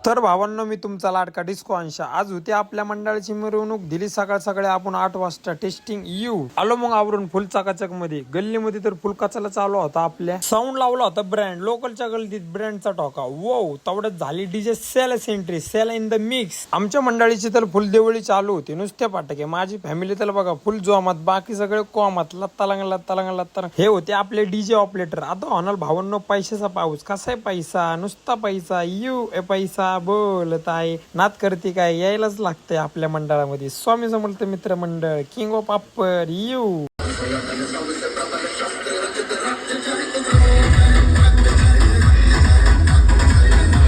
तर भावांनो, मी तुमचा लाडका डिस्को अंशा. आज होती आपल्या मंडळाची मिरवणूक. दिली सकाळ सकाळी आपण 8 वाजता टेस्टिंग आलो मग आवरून फुल चकाचक मध्ये. गल्लीमध्ये तर फुल कचाला चालू होता. आपल्या साऊंड लावला होता ब्रँड लोकलच्या गल्लीत, ब्रँडचा टोका. वो तेवढ्यात झाली DJ sale entry, sale in the mix. आमच्या मंडळीची तर फुल देवळी चालू होती, नुसत्या पाटके. माझी फॅमिली तर बघा फुल जोमात, बाकी सगळे कोमात, लत्ता. हे होते आपले डीजे ऑपरेटर. आता होणार भावांनो पैशाचा पाऊस. कसा आहे पैसा? नुसता पैसा. पैसा बोलत आहे, नात करते काय, यायलाच लागतंय आपल्या मंडळामध्ये. स्वामी समर्थ मित्र मंडळ, किंग ऑफ अप्पर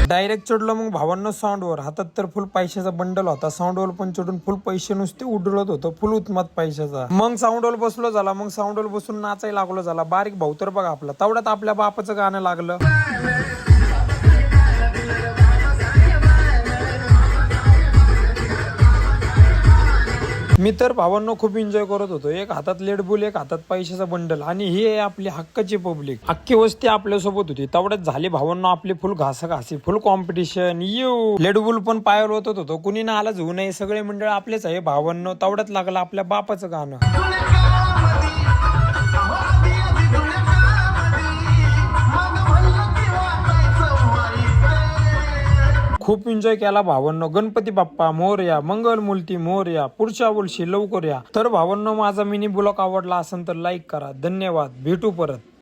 डायरेक्ट चढलो मग भावांनो साऊंडवर. हातात तर फुल पैशाचा बंडल होता. साऊंडवर पण चढून फुल पैसे नुसते उडळत होतं, फुल उत्मात पैशाचा. मग साऊंडवर बसलो झाला. मग साऊंडवर बसून नाचायला लागलो झाला. बारीक भाऊ तर बघा आपला, तेवढ्यात आपल्या बापाचं गाणं लागलं. मी तर भावांनो खूप एन्जॉय करत होतो. एक हातात लेडबुल, एक हातात पैशाचा बंडल, आणि ही आहे आपली हक्काची पब्लिक. अख्खी वस्ती आपल्यासोबत होती. तेवढ्यात झाली भावांनो आपली फुल घासाघासी, फुल कॉम्पिटिशन. लेडबुल पण पायावर होत होतो. कुणी ना आला जाऊ नये, सगळे मंडळ आपलेच आहे भावांनो. तेवढ्यात लागलं आपल्या बापाचं गाणं. खूप एन्जॉय केला भावांनो. गणपती बाप्पा मोरया, मंगलमूर्ती मोरया, पुढच्या वर्षी लवकर या. तर भावांनो, माझा मिनी ब्लॉग आवडला असेल तर लाईक करा. धन्यवाद. भेटू परत.